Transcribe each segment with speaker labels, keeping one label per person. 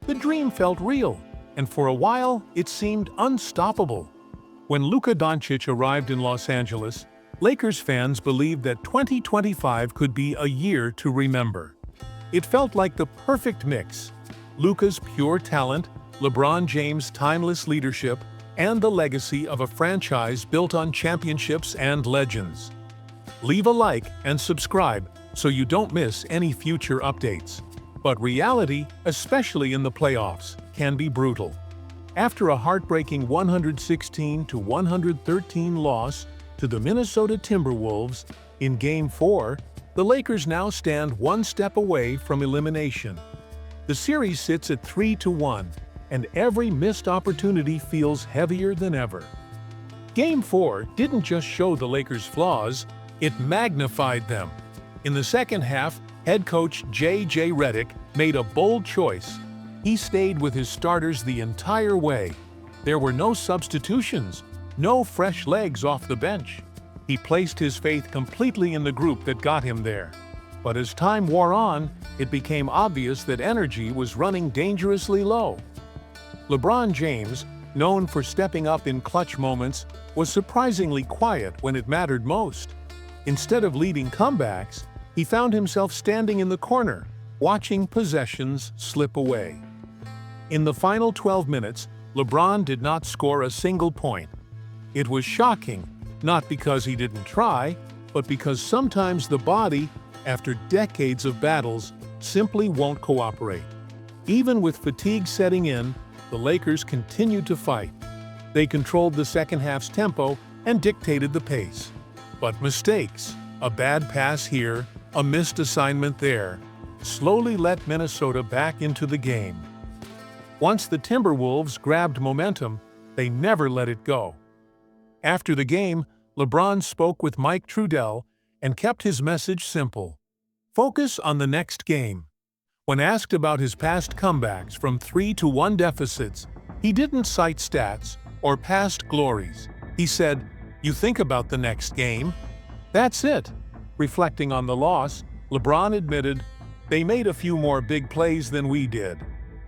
Speaker 1: The dream felt real, and for a while, it seemed unstoppable. When Luka Doncic arrived in Los Angeles, Lakers fans believed that 2025 could be a year to remember. It felt like the perfect mix: Luka's pure talent, LeBron James' timeless leadership, and the legacy of a franchise built on championships and legends. Leave a like and subscribe so you don't miss any future updates. But reality, especially in the playoffs, can be brutal. After a heartbreaking 116-113 loss to the Minnesota Timberwolves in Game 4, the Lakers now stand one step away from elimination. The series sits at 3-1, and every missed opportunity feels heavier than ever. Game 4 didn't just show the Lakers' flaws, it magnified them. In the second half, head coach J.J. Redick made a bold choice. He stayed with his starters the entire way. There were no substitutions, no fresh legs off the bench. He placed his faith completely in the group that got him there. But as time wore on, it became obvious that energy was running dangerously low. LeBron James, known for stepping up in clutch moments, was surprisingly quiet when it mattered most. Instead of leading comebacks, he found himself standing in the corner, watching possessions slip away. In the final 12 minutes, LeBron did not score a single point. It was shocking, not because he didn't try, but because sometimes the body, after decades of battles, simply won't cooperate. Even with fatigue setting in, the Lakers continued to fight. They controlled the second half's tempo and dictated the pace. But mistakes, a bad pass here, a missed assignment there, slowly let Minnesota back into the game. Once the Timberwolves grabbed momentum, they never let it go. After the game, LeBron spoke with Mike Trudell and kept his message simple: focus on the next game. When asked about his past comebacks from 3-1 deficits, he didn't cite stats or past glories. He said, "You think about the next game." That's it. Reflecting on the loss, LeBron admitted, "They made a few more big plays than we did.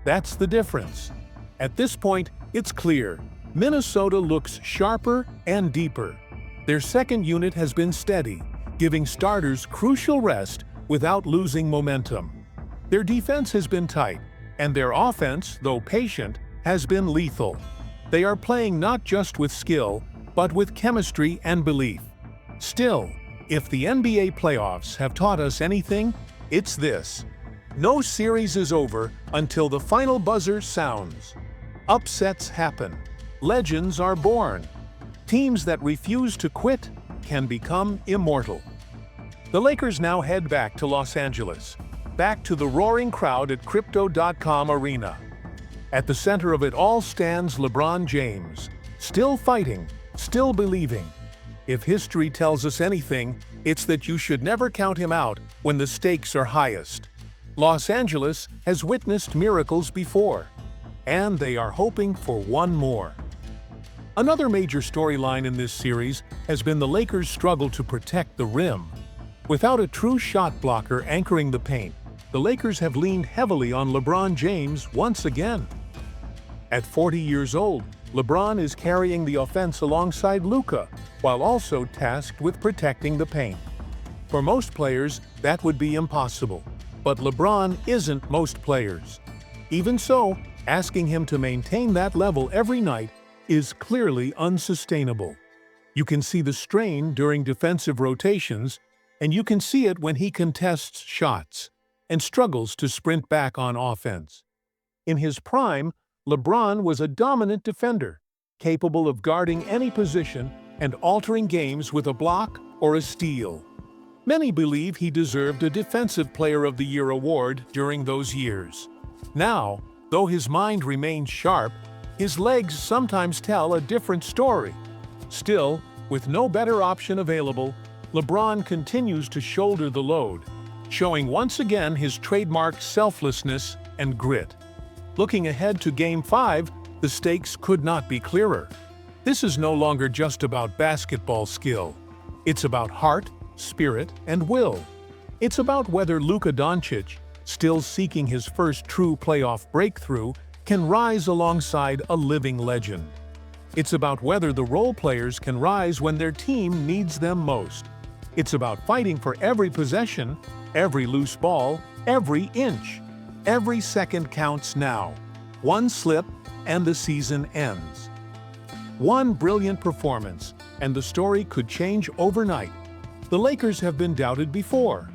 Speaker 1: That's the difference." At this point, it's clear. Minnesota looks sharper and deeper. Their second unit has been steady, giving starters crucial rest without losing momentum. Their defense has been tight, and their offense, though patient, has been lethal. They are playing not just with skill, but with chemistry and belief. Still, if the NBA playoffs have taught us anything, it's this: no series is over until the final buzzer sounds. Upsets happen. Legends are born. Teams that refuse to quit can become immortal. The Lakers now head back to Los Angeles, back to the roaring crowd at Crypto.com Arena. At the center of it all stands LeBron James, still fighting, still believing. If history tells us anything, it's that you should never count him out when the stakes are highest. Los Angeles has witnessed miracles before, and they are hoping for one more. Another major storyline in this series has been the Lakers' struggle to protect the rim. Without a true shot blocker anchoring the paint, the Lakers have leaned heavily on LeBron James once again. At 40 years old, LeBron is carrying the offense alongside Luka, while also tasked with protecting the paint. For most players, that would be impossible. But LeBron isn't most players. Even so, asking him to maintain that level every night is clearly unsustainable. You can see the strain during defensive rotations, and you can see it when he contests shots and struggles to sprint back on offense. In his prime, LeBron was a dominant defender, capable of guarding any position and altering games with a block or a steal. Many believe he deserved a Defensive Player of the Year award during those years. Now, though his mind remains sharp, his legs sometimes tell a different story. Still, with no better option available, LeBron continues to shoulder the load, showing once again his trademark selflessness and grit. Looking ahead to Game 5, the stakes could not be clearer. This is no longer just about basketball skill. It's about heart, spirit, and will. It's about whether Luka Doncic, still seeking his first true playoff breakthrough, can rise alongside a living legend. It's about whether the role players can rise when their team needs them most. It's about fighting for every possession, every loose ball, every inch. Every second counts now. One slip, and the season ends. One brilliant performance, and the story could change overnight. The Lakers have been doubted before.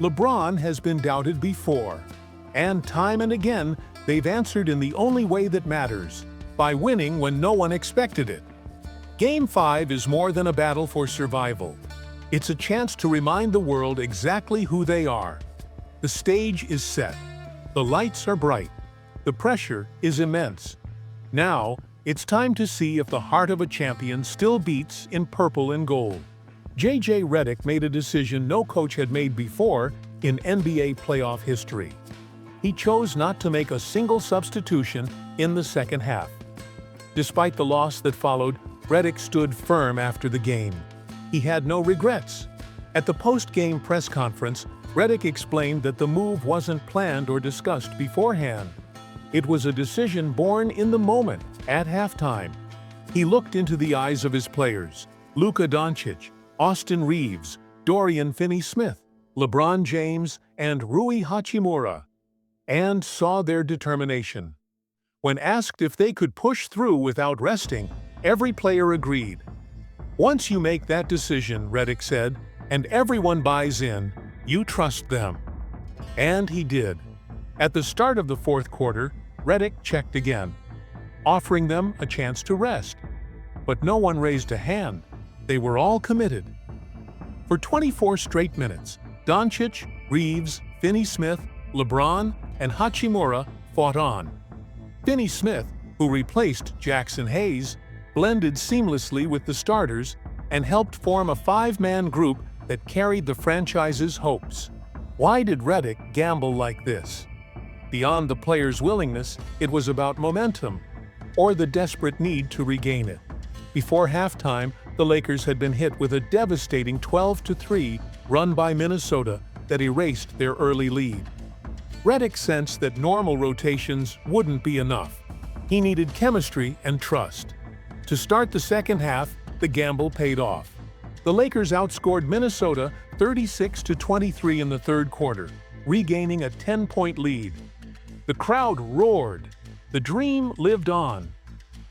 Speaker 1: LeBron has been doubted before. And time and again, they've answered in the only way that matters, by winning when no one expected it. Game 5 is more than a battle for survival. It's a chance to remind the world exactly who they are. The stage is set. The lights are bright. The pressure is immense. Now, it's time to see if the heart of a champion still beats in purple and gold. J.J. Redick made a decision no coach had made before in NBA playoff history. He chose not to make a single substitution in the second half. Despite the loss that followed, Redick stood firm after the game. He had no regrets. At the post-game press conference, Redick explained that the move wasn't planned or discussed beforehand. It was a decision born in the moment, at halftime. He looked into the eyes of his players, Luka Doncic, Austin Reeves, Dorian Finney-Smith, LeBron James, and Rui Hachimura, and saw their determination. When asked if they could push through without resting, every player agreed. "Once you make that decision," Redick said, "and everyone buys in, you trust them." And he did. At the start of the fourth quarter, Redick checked again, offering them a chance to rest. But no one raised a hand. They were all committed. For 24 straight minutes, Doncic, Reeves, Finney-Smith, LeBron, and Hachimura fought on. Finney-Smith, who replaced Jackson Hayes, blended seamlessly with the starters and helped form a five-man group that carried the franchise's hopes. Why did Redick gamble like this? Beyond the players' willingness, it was about momentum, or the desperate need to regain it. Before halftime, the Lakers had been hit with a devastating 12-3 run by Minnesota that erased their early lead. Redick sensed that normal rotations wouldn't be enough. He needed chemistry and trust. To start the second half, the gamble paid off. The Lakers outscored Minnesota 36-23 in the third quarter, regaining a 10-point lead. The crowd roared. The dream lived on.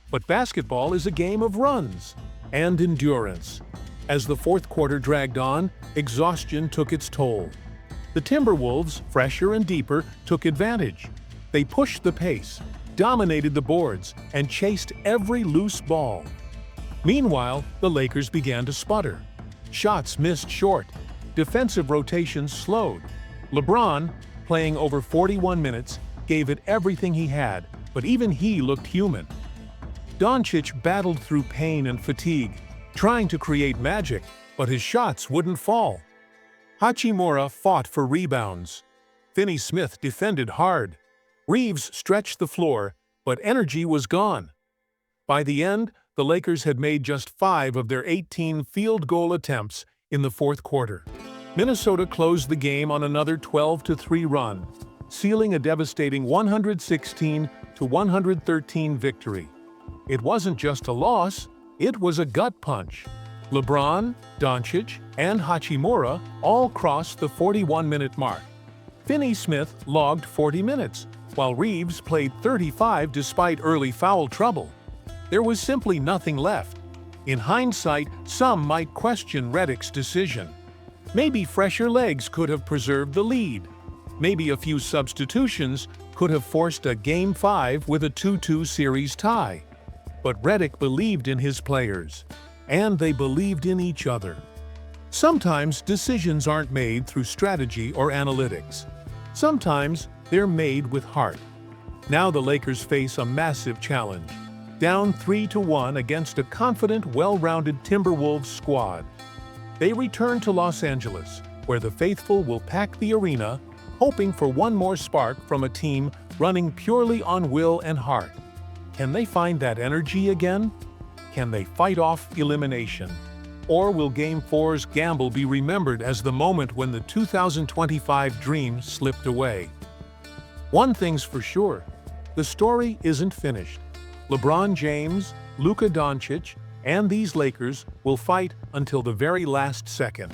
Speaker 1: But basketball is a game of runs and endurance. As the fourth quarter dragged on, exhaustion took its toll. The Timberwolves, fresher and deeper, took advantage. They pushed the pace, dominated the boards, and chased every loose ball. Meanwhile, the Lakers began to sputter. Shots missed short. Defensive rotations slowed. LeBron, playing over 41 minutes, gave it everything he had, but even he looked human. Doncic battled through pain and fatigue, trying to create magic, but his shots wouldn't fall. Hachimura fought for rebounds. Finney-Smith defended hard. Reeves stretched the floor, but energy was gone. By the end, the Lakers had made just 5 of their 18 field goal attempts in the fourth quarter. Minnesota closed the game on another 12-3 run, sealing a devastating 116-113 victory. It wasn't just a loss, it was a gut punch. LeBron, Doncic, and Hachimura all crossed the 41-minute mark. Finney-Smith logged 40 minutes, while Reeves played 35 despite early foul trouble. There was simply nothing left. In hindsight, some might question Redick's decision. Maybe fresher legs could have preserved the lead. Maybe a few substitutions could have forced a Game 5 with a 2-2 series tie. But Redick believed in his players, and they believed in each other. Sometimes decisions aren't made through strategy or analytics. Sometimes they're made with heart. Now the Lakers face a massive challenge. Down 3-1 against a confident, well-rounded Timberwolves squad. They return to Los Angeles, where the faithful will pack the arena, hoping for one more spark from a team running purely on will and heart. Can they find that energy again? Can they fight off elimination? Or will Game 4's gamble be remembered as the moment when the 2025 dream slipped away? One thing's for sure, the story isn't finished. LeBron James, Luka Doncic, and these Lakers will fight until the very last second.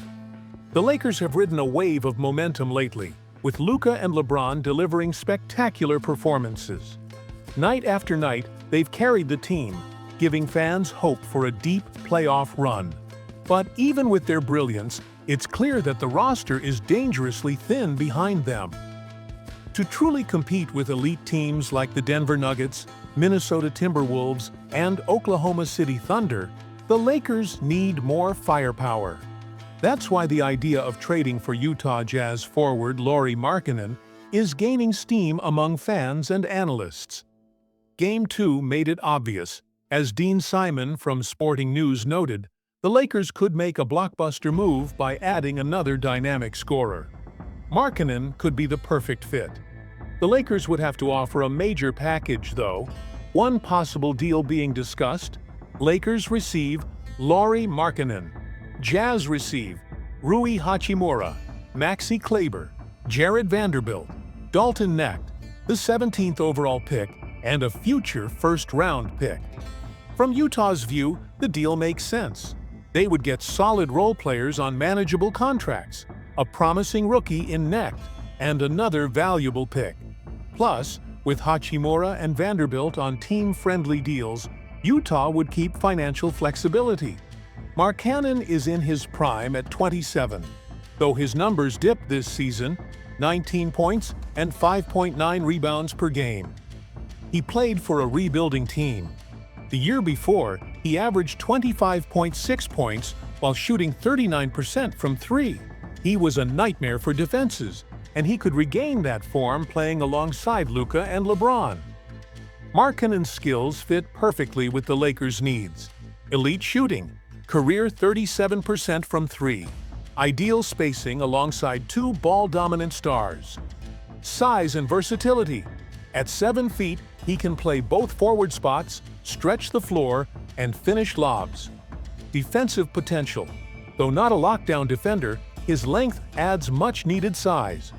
Speaker 1: The Lakers have ridden a wave of momentum lately, with Luka and LeBron delivering spectacular performances. Night after night, they've carried the team, giving fans hope for a deep playoff run. But even with their brilliance, it's clear that the roster is dangerously thin behind them. To truly compete with elite teams like the Denver Nuggets, Minnesota Timberwolves, and Oklahoma City Thunder, the Lakers need more firepower. That's why the idea of trading for Utah Jazz forward Lauri Markkanen is gaining steam among fans and analysts. Game 2 made it obvious. As Dean Simon from Sporting News noted, the Lakers could make a blockbuster move by adding another dynamic scorer. Markkanen could be the perfect fit. The Lakers would have to offer a major package, though. One possible deal being discussed: Lakers receive Lauri Markkanen. Jazz receive Rui Hachimura, Maxi Kleber, Jared Vanderbilt, Dalton Knecht, the 17th overall pick, and a future first-round pick. From Utah's view, the deal makes sense. They would get solid role players on manageable contracts, a promising rookie in Knecht, and another valuable pick. Plus, with Hachimura and Vanderbilt on team-friendly deals, Utah would keep financial flexibility. Markkanen is in his prime at 27, though his numbers dipped this season, 19 points and 5.9 rebounds per game. He played for a rebuilding team. The year before, he averaged 25.6 points while shooting 39% from three. He was a nightmare for defenses, and he could regain that form playing alongside Luka and LeBron. Markkanen's skills fit perfectly with the Lakers' needs. Elite shooting, career 37% from three, ideal spacing alongside two ball-dominant stars. Size and versatility. At 7 feet, he can play both forward spots, stretch the floor, and finish lobs. Defensive potential. Though not a lockdown defender, his length adds much-needed size.